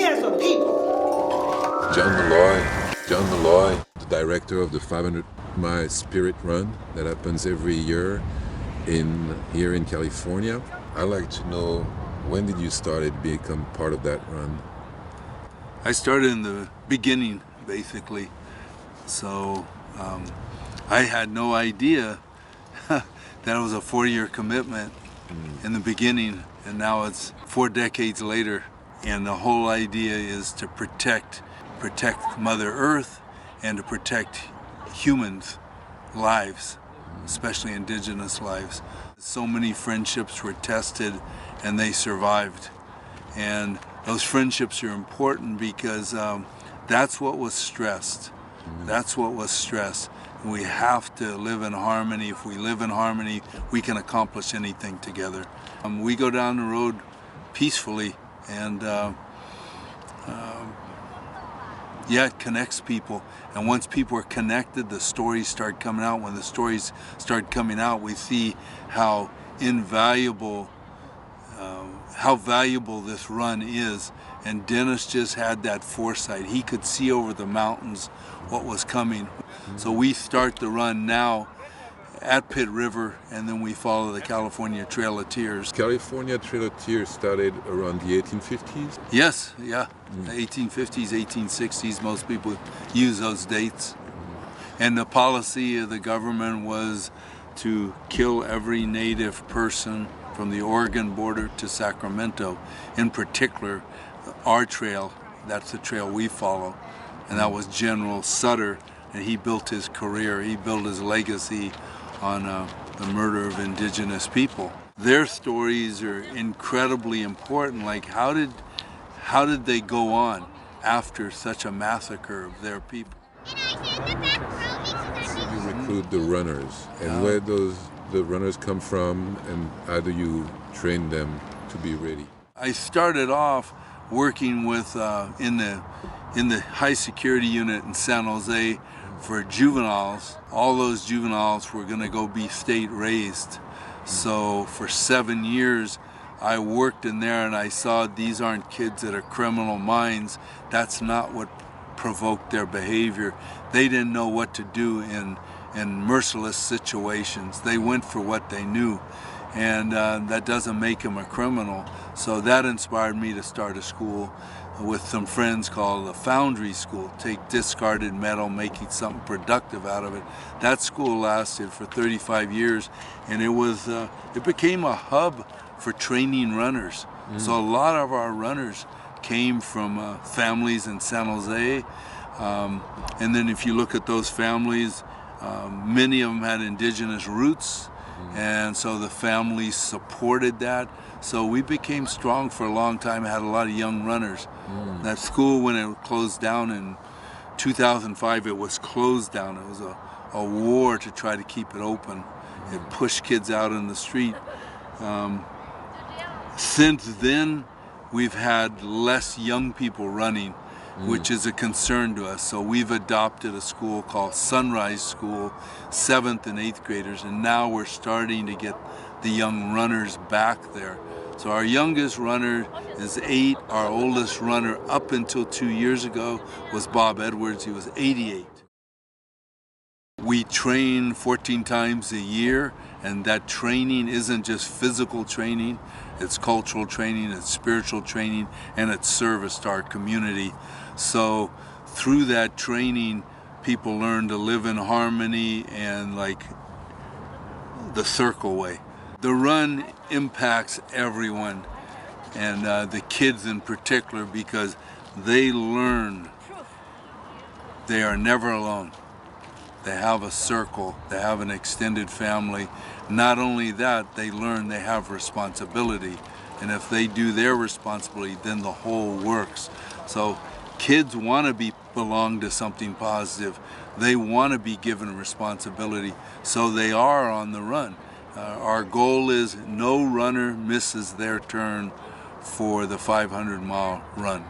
we as a people. John Malloy, the director of the 500-mile Spirit Run that happens every year here in California. I'd like to know, when did you start to become part of that run? I started in the beginning, basically. So I had no idea that it was a 4-year commitment in the beginning, and now it's 4 decades later. And the whole idea is to protect Mother Earth and to protect humans' lives, especially indigenous lives. So many friendships were tested and they survived. And those friendships are important because that's what was stressed. That's what was stressed. We have to live in harmony. If we live in harmony, we can accomplish anything together. We go down the road peacefully, and yeah, it connects people. And once people are connected, the stories start coming out. When the stories start coming out, we see how invaluable, how valuable this run is. And Dennis just had that foresight. He could see over the mountains what was coming. So we start the run now at Pitt River, and then we follow the California Trail of Tears. California Trail of Tears started around the 1850s? Yes, yeah. 1850s, 1860s, most people use those dates. And the policy of the government was to kill every native person from the Oregon border to Sacramento. In particular, our trail, that's the trail we follow. And that was General Sutter, and he built his career, he built his legacy on the murder of indigenous people. Their stories are incredibly important. Like, how did they go on after such a massacre of their people? You recruit the runners, and where the runners come from, and how do you train them to be ready? I started off working with in the high security unit in San Jose for juveniles. All those juveniles were going to go be state raised. So for 7 years I worked in there, and I saw these aren't kids that are criminal minds. That's not what provoked their behavior. They didn't know what to do in merciless situations. They went for what they knew, and that doesn't make them a criminal. So that inspired me to start a school with some friends called the Foundry School. Take discarded metal, making something productive out of it. That school lasted for 35 years, and it became a hub for training runners. So a lot of our runners came from families in San Jose, and then if you look at those families, many of them had indigenous roots, and so the families supported that. So we became strong for a long time, had a lot of young runners. That school, when it closed down in 2005, it was closed down. It was a war to try to keep it open. It pushed kids out in the street. Since then, we've had less young people running, which is a concern to us. So we've adopted a school called Sunrise School, 7th and 8th graders, and now we're starting to get the young runners back there. So our youngest runner is 8. Our oldest runner up until 2 years ago was Bob Edwards. He was 88. We train 14 times a year, and that training isn't just physical training. It's cultural training, it's spiritual training, and it's service to our community. So through that training, people learn to live in harmony and like the circle way. The run impacts everyone, and the kids in particular, because they learn they are never alone. They have a circle, they have an extended family. Not only that, they learn they have responsibility, and if they do their responsibility, then the whole works. So kids want to belong to something positive. They want to be given responsibility, so they are on the run. Our goal is no runner misses their turn for the 500-mile run.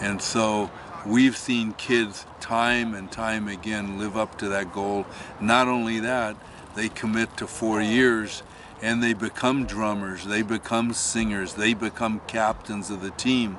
And so we've seen kids time and time again live up to that goal. Not only that, they commit to 4 years and they become drummers, they become singers, they become captains of the team.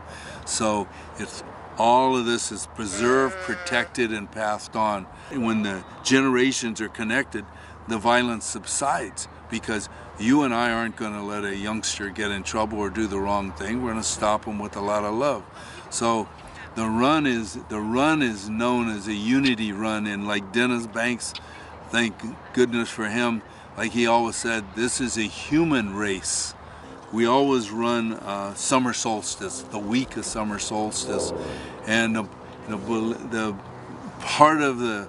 So it's all of this is preserved, protected, and passed on. And when the generations are connected, the violence subsides, because you and I aren't going to let a youngster get in trouble or do the wrong thing. We're going to stop them with a lot of love. So the run is known as a unity run, and like Dennis Banks, thank goodness for him, like he always said, this is a human race. We always run summer solstice, the week of summer solstice, and the part of the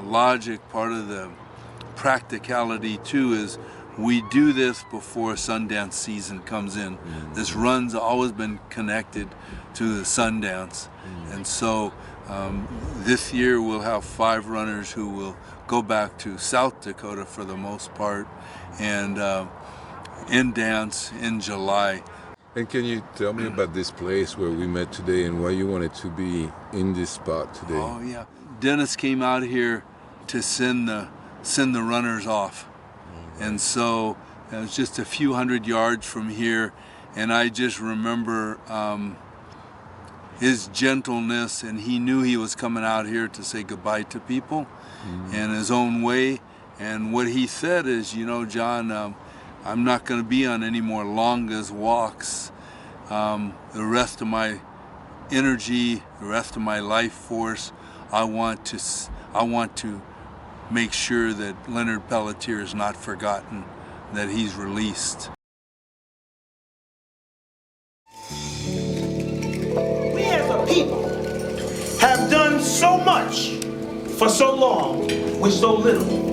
logic, part of the practicality too is we do this before Sundance season comes in. This run's always been connected to the Sundance, and so this year we'll have 5 runners who will go back to South Dakota for the most part, and in dance in July. And can you tell me about this place where we met today and why you wanted to be in this spot today? Oh yeah, Dennis came out here to send the runners off, and so it was just a few hundred yards from here, and I just remember his gentleness, and he knew he was coming out here to say goodbye to people in his own way. And what he said is, you know, John, I'm not going to be on any more longas walks. The rest of my energy, the rest of my life force, I want to make sure that Leonard Pelletier is not forgotten, that he's released. We as a people have done so much for so long with so little.